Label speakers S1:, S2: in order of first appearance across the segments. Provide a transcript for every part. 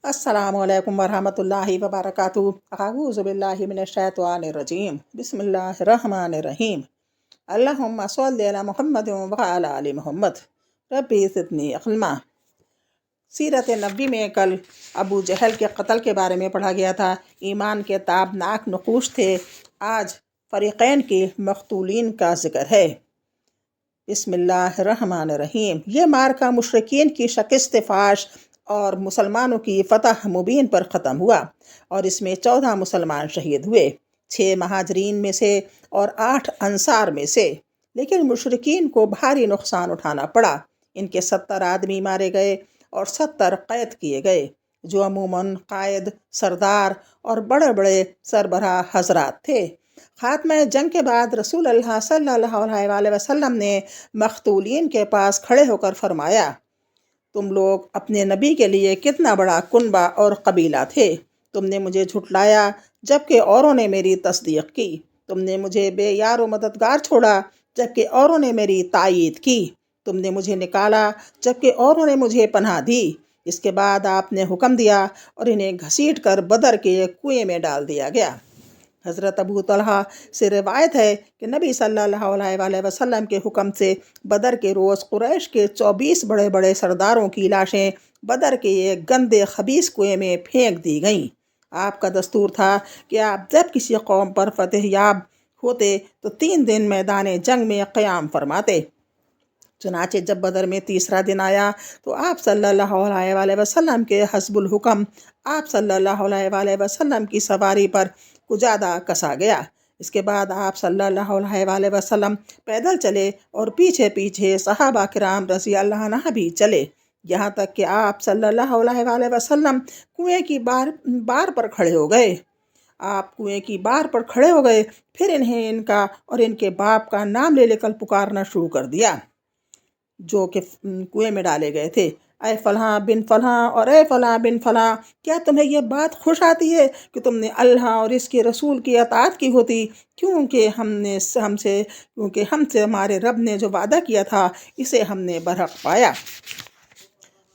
S1: अस्सलामु अलैकुम वरहमतुल्लाहि वबरकातुहू। अऊज़ु बिल्लाहि मिनश्शैतानिर्रजीम। बिस्मिल्लाहिर्रहमानिर्रहीम। अल्लाहुम्मा सल्लि अला मुहम्मद व अला आलि मुहम्मद। रब्बी ज़िदनी इल्मा। सीरत नबी में कल अबू जहल के कत्ल के बारे में पढ़ा गया था। ईमान के ताबनाक नकूश थे। आज फ़रीक़ैन के मक़तूलीन का ज़िक्र है। बिस्मिल्लाहिर्रहमानिर्रहीम। ये मार्का मुशरिकीन की शिकस्त फ़ाश और मुसलमानों की फ़तह मुबीन पर ख़त्म हुआ और इसमें 14 मुसलमान शहीद हुए, 6 महाजरीन में से और 8 अंसार में से। लेकिन मुशरिकीन को भारी नुकसान उठाना पड़ा। इनके 70 आदमी मारे गए और 70 कैद किए गए, जो अमूमन कायद, सरदार और बड़े बड़े सरबराह हजरात थे। खात्मा जंग के बाद रसूल अल्लाह सल्लल्लाहु अलैहि वसल्लम ने मक़तूलीन के पास खड़े होकर फरमाया, तुम लोग अपने नबी के लिए कितना बड़ा कुनबा और कबीला थे। तुमने मुझे झुटलाया जबकि औरों ने मेरी तस्दीक की। तुमने मुझे बेयार व मददगार छोड़ा जबकि औरों ने मेरी तायीद की। तुमने मुझे निकाला जबकि औरों ने मुझे पनाह दी। इसके बाद आपने हुक्म दिया और इन्हें घसीट कर बदर के कुएं में डाल दिया गया। हज़रत अबू तलहा से रिवायत है कि नबी सल्लल्लाहु अलैहि वसल्लम के हुक्म से बदर के रोज़ कुरैश के 24 बड़े बड़े सरदारों की लाशें बदर के एक गंदे खबीस कुएं में फेंक दी गईं। आपका दस्तूर था कि आप जब किसी कौम पर फतह याब होते तो 3 दिन मैदान जंग में क़याम फरमाते। चुनाचे जब बदर में तीसरा दिन आया तो आप सल्लल्लाहु अलैहि वसल्लम के हस्बुल हुक्म आप सल्लल्लाहु अलैहि वसल्लम की सवारी पर कुजादा कसा गया। इसके बाद आप सल्लल्लाहु अलैहि वसल्लम पैदल चले और पीछे पीछे सहाबा किराम रज़ी अल्लाह अन्हुम भी चले, यहाँ तक कि आप सल्लल्लाहु अलैहि वसल्लम कुएं की बार पर खड़े हो गए। आप कुएं की बार पर खड़े हो गए, फिर इन्हें इनका और इनके बाप का नाम ले लेकर पुकारना शुरू कर दिया, जो कि कुएं में डाले गए थे। ऐ फलां बिन फलां और ऐ फलां बिन फलां, क्या तुम्हें यह बात खुश आती है कि तुमने अल्लाह और इसके रसूल की अताअत की होती, क्योंकि हमसे हमारे रब ने जो वादा किया था इसे हमने बरहक पाया।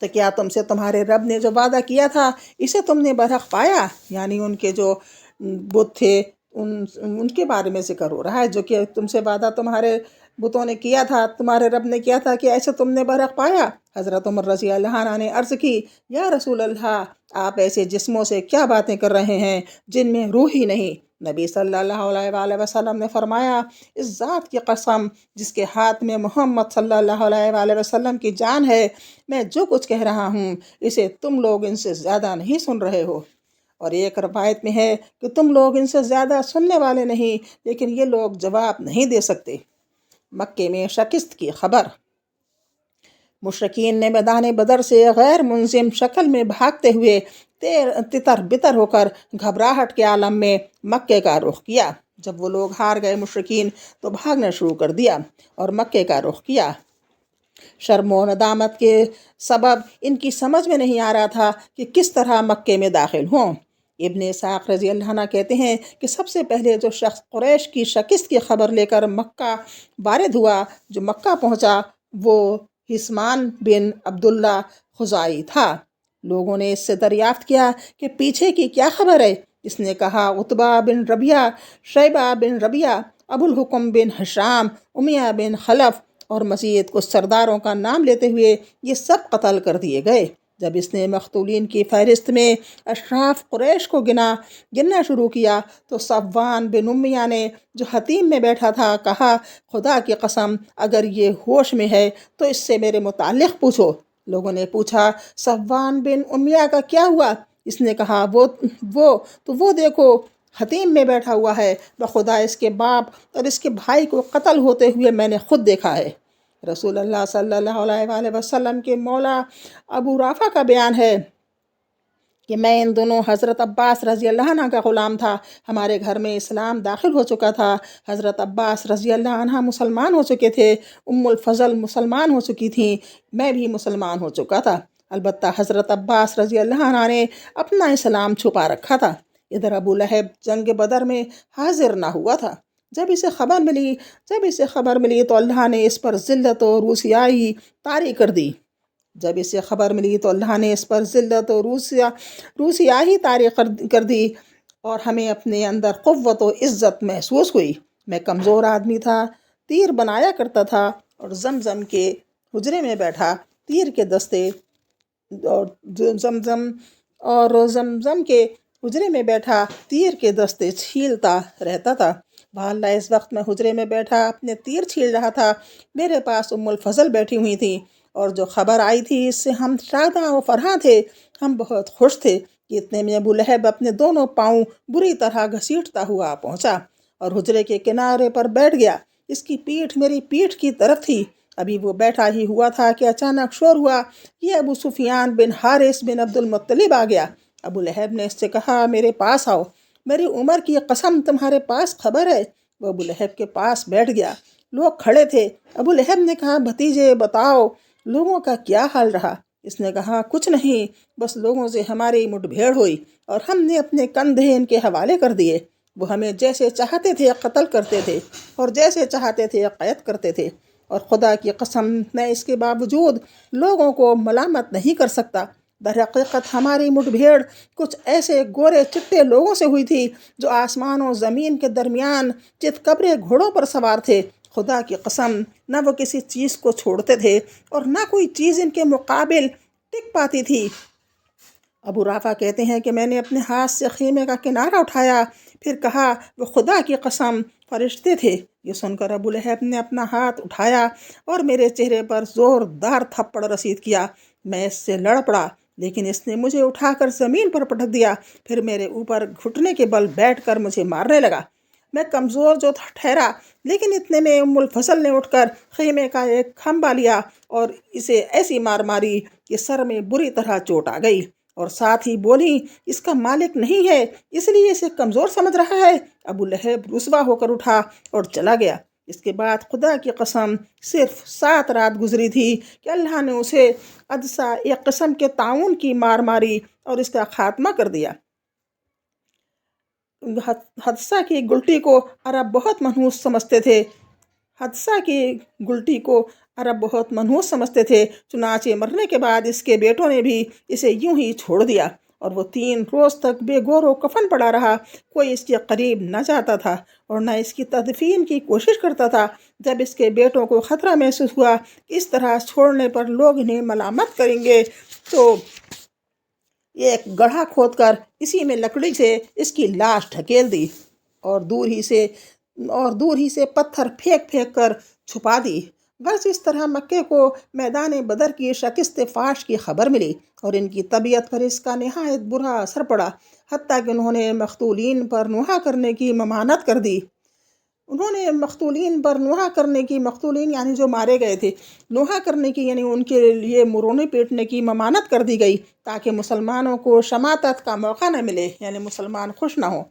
S1: तो क्या तुमसे तुम्हारे रब ने जो वादा किया था इसे तुमने बरहक पाया? यानी उनके जो बुत थे उनके बारे में जिक्र हो रहा है, जो कि तुमसे वादा तुम्हारे बुतों ने किया था, तुम्हारे रब ने किया था कि ऐसे तुमने बरहक पाया। हज़रत उमर रज़ी अल्लाह अन्हा ने अर्ज़ की, या रसूल अल्लाह, आप ऐसे जिस्मों से क्या बातें कर रहे हैं जिनमें रूह ही नहीं। नबी सल्लल्लाहु अलैहि वसल्लम ने फरमाया, इस ज़ात की कसम जिसके हाथ में मोहम्मद सल्लल्लाहु अलैहि वसल्लम की जान है, मैं जो कुछ कह रहा हूँ इसे तुम लोग इनसे ज़्यादा नहीं सुन रहे हो। और एक रवायत में है कि तुम लोग इनसे ज़्यादा सुनने वाले नहीं, लेकिन ये लोग जवाब नहीं दे सकते। मक्के में शिकस्त की खबर। मुशरिकीन ने मैदान बदर से गैर मुंजिम शक्ल में भागते हुए तितर बितर होकर घबराहट के आलम में मक्के का रुख किया। जब वो लोग हार गए मुशरिकीन तो भागना शुरू कर दिया और मक्के का रुख किया। शर्म व नदामत के सबब इनकी समझ में नहीं आ रहा था कि किस तरह मक्के में दाखिल हों। इब्न इसाक रज़ी अल्लाह अन्हु कहते हैं कि सबसे पहले जो शख्स कुरैश की शिकस्त की खबर लेकर मक्का वारिद हुआ, जो मक्का पहुंचा, वो हिस्मान बिन अब्दुल्ला खुज़ाई था। लोगों ने इससे दरियाफ्त किया कि पीछे की क्या खबर है। इसने कहा, उतबा बिन रबिया, शैबा बिन रबिया, अबुल हुक्म बिन हिशाम, उमिया बिन खलफ और मज़ीद कुछ सरदारों का नाम लेते हुए ये सब कत्ल कर दिए गए। जब इसने मक़तूलीन की फ़हरिस्त में अशराफ कुरैश को गिनना शुरू किया तो सफ़वान बिन उम्मिया ने, जो हतीम में बैठा था, कहा, खुदा की कसम अगर ये होश में है तो इससे मेरे मुताल्लिक़ पूछो। लोगों ने पूछा, सफ़वान बिन उम्मिया का क्या हुआ? इसने कहा, वो देखो हतीम में बैठा हुआ है, बखुदा इसके बाप और इसके भाई को कत्ल होते हुए मैंने खुद देखा है। रसूल अल्लाह सल्लल्लाहु अलैहि वसल्लम के मौला अबू राफ़ा का बयान है कि मैं इन दोनों हज़रत अब्बास रज़ी अल्लाह अन्हु का ग़ुलाम था। हमारे घर में इस्लाम दाखिल हो चुका था। हज़रत अब्बास रज़ी अल्लाह अन्हु मुसलमान हो चुके थे। उम्मुल फ़ज़ल मुसलमान हो चुकी थी। मैं भी मुसलमान हो चुका था। अलबत्ता हज़रत अब्बास रज़ी अल्लाह अन्हु ने अपना इस्लाम छुपा रखा था। इधर अबू लहब जंग बदर में हाजिर ना हुआ था। जब इसे खबर मिली तो अल्लाह ने इस पर ज़िल्लत और रुसवाई तारी कर दी। جب اسے خبر ملی تو اللہ نے اس پر ذلت و روسیاہی طاری کر دی اور ہمیں اپنے اندر قوت و عزت محسوس ہوئی۔ میں کمزور آدمی تھا، تیر بنایا کرتا تھا اور زمزم کے حجرے میں بیٹھا تیر کے دستے اور زمزم کے حجرے میں بیٹھا تیر کے دستے چھیلتا رہتا تھا۔ بہرحال اس وقت میں حجرے میں بیٹھا اپنے تیر چھیل رہا تھا۔ میرے پاس ام الفضل بیٹھی ہوئی تھی اور جو خبر آئی تھی اس سے ہم شاداں و فرحاں تھے۔ ہم بہت خوش تھے کہ اتنے میں ابو لہب اپنے دونوں پاؤں بری طرح گھسیٹتا ہوا پہنچا اور حجرے کے کنارے پر بیٹھ گیا۔ اس کی پیٹھ میری پیٹھ کی طرف تھی۔ ابھی وہ بیٹھا ہی ہوا تھا کہ اچانک شور ہوا، یہ ابو سفیان بن حارث بن عبد المطلب آ گیا۔ ابو لہب نے اس سے کہا، میرے پاس آؤ، میری عمر کی قسم تمہارے پاس خبر ہے۔ وہ ابو لہب کے پاس بیٹھ گیا۔ لوگ کھڑے تھے۔ ابو لہب نے کہا، بھتیجے بتاؤ لوگوں کا کیا حال رہا؟ اس نے کہا، کچھ نہیں، بس لوگوں سے ہماری مٹ بھیڑ ہوئی اور ہم نے اپنے کندھے ان کے حوالے کر دیے۔ وہ ہمیں جیسے چاہتے تھے قتل کرتے تھے اور جیسے چاہتے تھے قید کرتے تھے، اور خدا کی قسم میں اس کے باوجود لوگوں کو ملامت نہیں کر سکتا۔ در حقیقت ہماری مٹ بھیڑ کچھ ایسے گورے چٹے لوگوں سے ہوئی تھی جو آسمان و زمین کے درمیان چت کبرے گھوڑوں پر سوار تھے۔ خدا کی قسم نہ وہ کسی چیز کو چھوڑتے تھے اور نہ کوئی چیز ان کے مقابل ٹک پاتی تھی۔ ابو رافع کہتے ہیں کہ میں نے اپنے ہاتھ سے خیمے کا کنارہ اٹھایا، پھر کہا، وہ خدا کی قسم فرشتے تھے۔ یہ سن کر ابو لہب نے اپنا ہاتھ اٹھایا اور میرے چہرے پر زوردار تھپڑ رسید کیا۔ میں اس سے لڑ پڑا لیکن اس نے مجھے اٹھا کر زمین پر پٹک دیا، پھر میرے اوپر گھٹنے کے بل بیٹھ کر مجھے مارنے لگا۔ میں کمزور جو ٹھہرا، لیکن اتنے میں ام الفضل نے اٹھ کر خیمے کا ایک کھمبا لیا اور اسے ایسی مار ماری کہ سر میں بری طرح چوٹ آ گئی، اور ساتھ ہی بولی، اس کا مالک نہیں ہے اس لیے اسے کمزور سمجھ رہا ہے۔ ابو لہب رسوا ہو کر اٹھا اور چلا گیا۔ اس کے بعد خدا کی قسم صرف 7 رات گزری تھی کہ اللہ نے اسے عدسہ ایک قسم کے طاعون کی مار ماری اور اس کا خاتمہ کر دیا۔ حدثہ کی گلٹی کو عرب بہت منحوس سمجھتے تھے۔ چنانچہ مرنے کے بعد اس کے بیٹوں نے بھی اسے یوں ہی چھوڑ دیا اور وہ 3 روز تک بے گور و کفن پڑا رہا۔ کوئی اس کے قریب نہ جاتا تھا اور نہ اس کی تدفین کی کوشش کرتا تھا۔ جب اس کے بیٹوں کو خطرہ محسوس ہوا کہ اس طرح چھوڑنے پر لوگ انہیں ملامت کریں گے تو ایک گڑھا کھود کر اسی میں لکڑی سے اس کی لاش ڈھکیل دی اور دور ہی سے پتھر پھینک کر چھپا دی۔ بس اس طرح مکے کو میدان بدر کی شکست فاش کی خبر ملی اور ان کی طبیعت پر اس کا نہایت برا اثر پڑا، حتیٰ کہ انہوں نے مقتولین پر نوحہ کرنے کی ممانعت کر دی۔ مقتولین یعنی جو مارے گئے تھے، نوحہ کرنے کی یعنی ان کے لیے مرونے پیٹنے کی ممانعت کر دی گئی تاکہ مسلمانوں کو شماتت کا موقع نہ ملے، یعنی مسلمان خوش نہ ہوں۔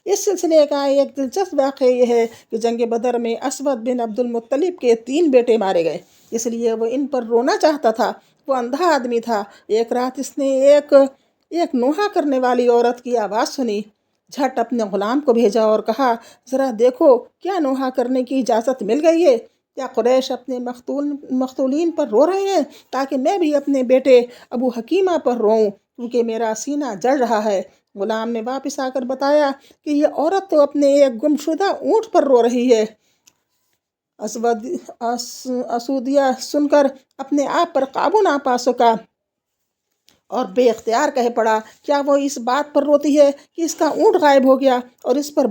S1: اس سلسلے کا ایک دلچسپ واقعہ یہ ہے کہ جنگ بدر میں اسود بن عبد المطلب کے 3 بیٹے مارے گئے، اس لیے وہ ان پر رونا چاہتا تھا۔ وہ اندھا آدمی تھا۔ ایک رات اس نے ایک نوحہ کرنے والی عورت کی آواز سنی، جھٹ اپنے غلام کو بھیجا اور کہا، ذرا دیکھو کیا نوحہ کرنے کی اجازت مل گئی ہے؟ کیا قریش اپنے مقتولین پر رو رہے ہیں تاکہ میں بھی اپنے بیٹے ابو حکیمہ پر روؤں، کیونکہ میرا سینہ جل رہا ہے۔ غلام نے واپس آ کر بتایا کہ یہ عورت تو اپنے ایک گمشدہ اونٹ پر رو رہی ہے۔ اسودیہ سن کر اپنے آپ پر قابو نہ پا سکا اور بے اختیار کہہ پڑا، کیا وہ اس بات پر روتی ہے کہ اس کا اونٹ غائب ہو گیا اور اس پر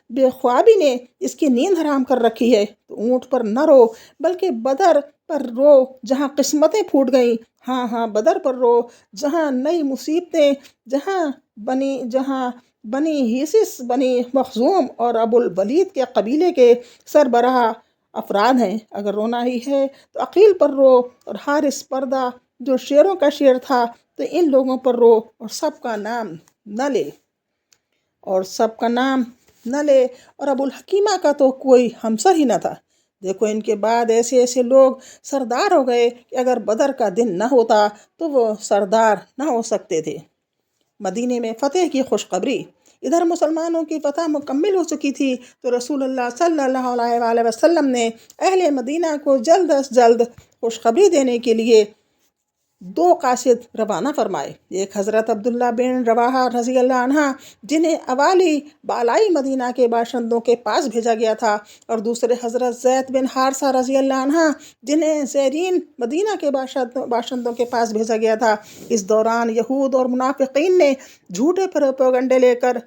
S1: بے خوابی نے اس کی نیند حرام کر رکھی ہے؟ تو اونٹ پر نہ رو بلکہ بدر پر رو جہاں قسمتیں پھوٹ گئیں۔ ہاں بدر پر رو جہاں نئی مصیبتیں، جہاں بنی حیثیس، بنی مخزوم اور ابو الولید کے قبیلے کے سربراہ افراد ہیں۔ اگر رونا ہی ہے تو عقیل پر رو اور حارث پردہ جو شیروں کا شیر تھا تو ان لوگوں پر رو اور سب کا نام نہ لے اور ابو الحکیمہ کا تو کوئی ہمسر ہی نہ تھا۔ دیکھو ان کے بعد ایسے لوگ سردار ہو گئے کہ اگر بدر کا دن نہ ہوتا تو وہ سردار نہ ہو سکتے تھے۔ مدینے میں فتح کی خوشخبری۔ ادھر مسلمانوں کی فتح مکمل ہو چکی تھی تو رسول اللہ صلی اللہ علیہ وآلہ وسلم نے اہل مدینہ کو جلد از جلد خوشخبری دینے کے لیے दो कासिद रवाना फरमाए। एक हज़रत अब्दुल्ला बिन रवाहा रज़ी अल्लाह अन्हा जिन्हें अवाली बालाई मदीना के बाशिंदों के पास भेजा गया था, और दूसरे हज़रत ज़ैद बिन हारसा रज़ी अल्लाह अन्हा जिन्हें ज़ैरीन मदीना के बाशिंदों के पास भेजा गया था। इस दौरान यहूद और मुनाफिकीन ने झूठे प्रोपेगंडे लेकर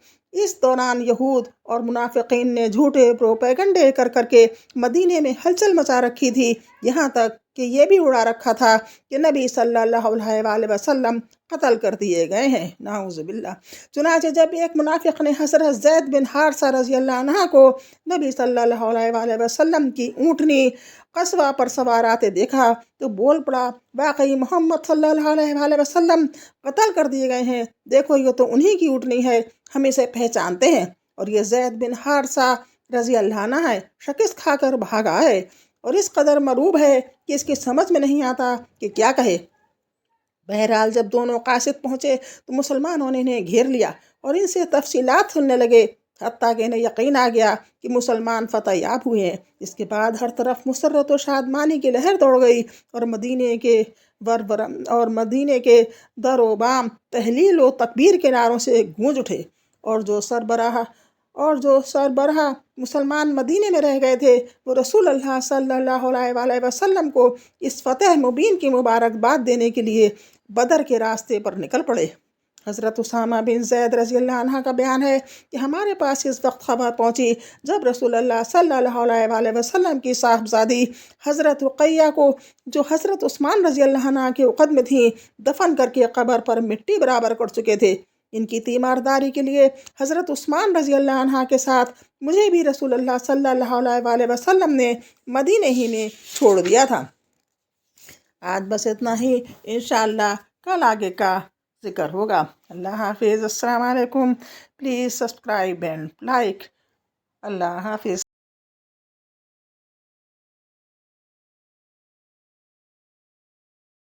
S1: करके मदीने में हलचल मचा रखी थी। यहाँ तक कि ये भी उड़ा रखा था कि नबी सल्लल्लाहु अलैहि वसल्लम कत्ल कर दिए गए हैं। नाउज़ुबिल्लाह। चुनांचे जब एक मुनाफिक ने हज़रत ज़ैद बिन हारसा रज़ी अल्लाह अन्हा को नबी सल्लल्लाहु अलैहि वसल्लम की ऊँटनी कस्बा पर सवार आते देखा तो बोल पड़ा, वाकई मोहम्मद सल्लल्लाहु अलैहि वसल्लम कत्ल कर दिए गए हैं। देखो ये तो उन्हीं की ऊँटनी है, हम इसे पहचानते हैं। और ये ज़ैद बिन हारसा रज़ी अल्लाह अन्हा है, शिकस्त खाकर भागा है और इस कदर मरूब है कि इसकी समझ में नहीं आता कि क्या कहे। बहरहाल जब दोनों कासिद पहुँचे तो मुसलमानों ने इन्हें घेर लिया और इनसे तफसीलात सुनने लगे, हत्ता कि इन्हें यकीन आ गया कि मुसलमान फतह याब हुए हैं। इसके बाद हर तरफ मुसर्रत व शादमानी की लहर दौड़ गई और मदीने के दरो बाम तहलील व तकबीर के नारों से गूंज उठे। और जो सरबराह मुसलमान मदीने में रह गए थे वो रसूल अल्लाह सल्लल्लाहु अलैहि वसल्लम को इस फतह मुबीन की मुबारकबाद देने के लिए बदर के रास्ते पर निकल पड़े। हज़रत उसामा बिन ज़ैद रज़ी अल्लाह अन्हा का बयान है कि हमारे पास इस वक्त खबर पहुँची जब रसूल अल्लाह सल्लल्लाहु अलैहि वसल्लम की साहबजादी हज़रत रुक़ैया को, जो हज़रत उस्मान रज़ी अल्लाह अन्हा के उक़द में थी, दफन करके कब्र पर मिट्टी बराबर कर चुके थे। इनकी तीमारदारी के लिए हज़रत उस्मान रज़ी अल्लाह अन्हा के साथ मुझे भी रसूल अल्लाह सल्लल्लाहु अलैहि वसल्लम ने मदीने ही में छोड़ दिया था। आज बस इतना ही, इंशाअल्लाह कल आगे का जिक्र होगा। अल्लाह हाफिज़। अस्सलाम वालेकुम। Please subscribe and like. अल्लाह हाफिज़।